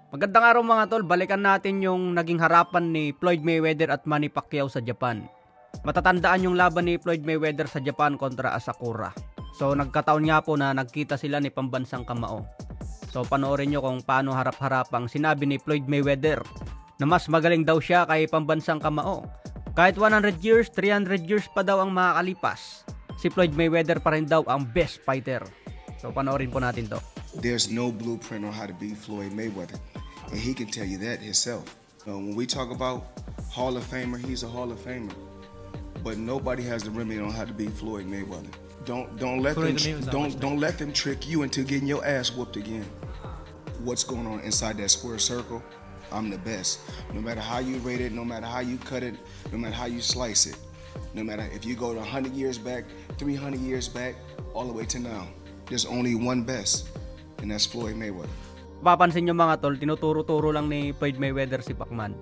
Magandang araw mga tol, balikan natin yung naging harapan ni Floyd Mayweather at Manny Pacquiao sa Japan. Matatandaan yung laban ni Floyd Mayweather sa Japan kontra Asakura. So nagkataon nga po na nagkita sila ni pambansang kamao. So panoorin nyo kung paano harap-harapang sinabi ni Floyd Mayweather na mas magaling daw siya kay pambansang kamao. Kahit 100 years, 300 years pa daw ang makakalipas, si Floyd Mayweather pa rin daw ang best fighter. So panoorin po natin to. There's no blueprint on how to beat Floyd Mayweather, and he can tell you that himself. When we talk about Hall of Famer, he's a Hall of Famer, but nobody has the remedy on how to beat Floyd Mayweather. Don't let them trick you into getting your ass whooped again. What's going on inside that square circle? I'm the best. No matter how you rate it, no matter how you cut it, no matter how you slice it, no matter if you go to 100 years back, 300 years back, all the way to now, there's only one best, and that's Floyd Mayweather. Papansin nyo mga tol, tinuturo-turo lang ni Floyd Mayweather si Pacman.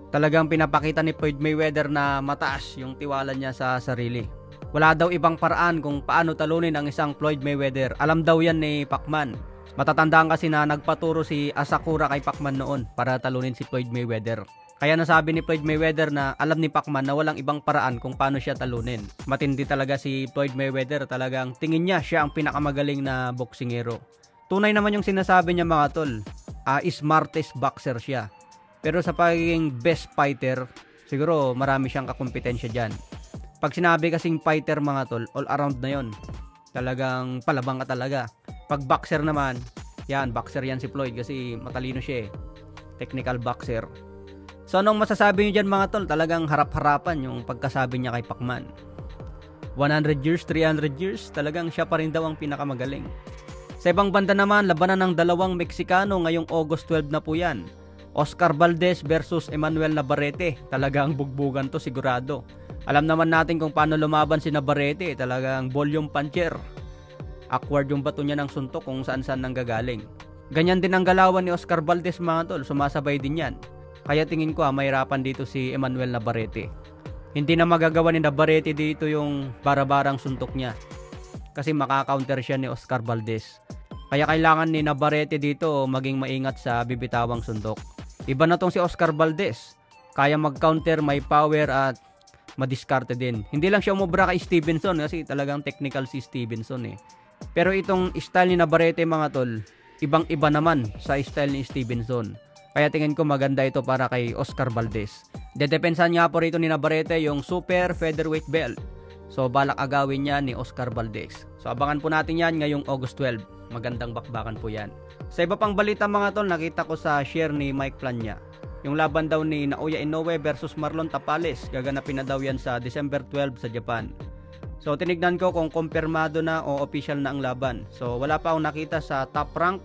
Talagang pinapakita ni Floyd Mayweather na mataas yung tiwala niya sa sarili. Wala daw ibang paraan kung paano talunin ang isang Floyd Mayweather. Alam daw yan ni Pacman. Matatandaan kasi na nagpaturo si Asakura kay Pacman noon para talunin si Floyd Mayweather. Kaya nasabi ni Floyd Mayweather na alam ni Pacman na walang ibang paraan kung paano siya talunin. Matindi talaga si Floyd Mayweather, talagang tingin niya siya ang pinakamagaling na boksingero. Tunay naman yung sinasabi niya mga tol, smartest boxer siya. Pero sa pagiging best fighter, siguro marami siyang kakumpetensya dyan. Pag sinabi kasing fighter mga tol, all around na yon. Talagang palabang ka talaga. Pag boxer naman, boxer yan si Floyd kasi matalino siya eh. Technical boxer. So anong masasabi niyo dyan mga tol? Talagang harap-harapan yung pagkasabi niya kay Pacman. 100 years, 300 years, talagang siya pa rin daw ang pinakamagaling. Sa ibang banda naman, labanan ng dalawang Meksikano ngayong August 12 na po yan. Oscar Valdez versus Emmanuel Navarrete. Talagang bugbugan to sigurado. Alam naman natin kung paano lumaban si Navarrete. Talagang volume puncher. Awkward yung bato niya ng suntok kung saan-saan nanggagaling. Ganyan din ang galawan ni Oscar Valdez mga tol. Sumasabay din yan. Kaya tingin ko mahirapan dito si Emmanuel Navarrete. Hindi na magagawa ni Navarrete dito yung barabarang suntok niya. Kasi makaka-counter siya ni Oscar Valdez. Kaya kailangan ni Navarrete dito maging maingat sa bibitawang suntok. Iba na tong si Oscar Valdez. Kaya mag-counter, may power at madiskarte din. Hindi lang siya umubra kay Stevenson kasi talagang technical si Stevenson eh. Pero itong style ni Navarrete mga tol, ibang-iba naman sa style ni Stevenson. Kaya tingin ko maganda ito para kay Oscar Valdez. Dedepensan nga po rito ni Navarrete yung super featherweight belt. So balak agawin niya ni Oscar Valdez. So abangan po natin yan ngayong August 12. Magandang bakbakan po yan. Sa iba pang balita mga tol, nakita ko sa share ni Mike Plania. Yung laban daw ni Naoya Inoue versus Marlon Tapales. Gaganapin na daw yan sa December 12 sa Japan. So tinignan ko kung kumpirmado na o official na ang laban. So wala pa akong nakita sa top rank.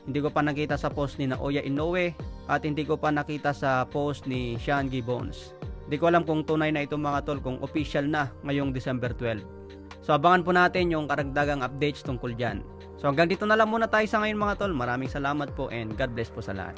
Hindi ko pa nakita sa post ni Naoya Inoue. At hindi ko pa nakita sa post ni Sean Gibbons. Hindi ko alam kung tunay na ito mga tol, kung official na ngayong December 12. So abangan po natin yung karagdagang updates tungkol dyan. So hanggang dito na lang muna tayo sa ngayon mga tol. Maraming salamat po and God bless po sa lahat.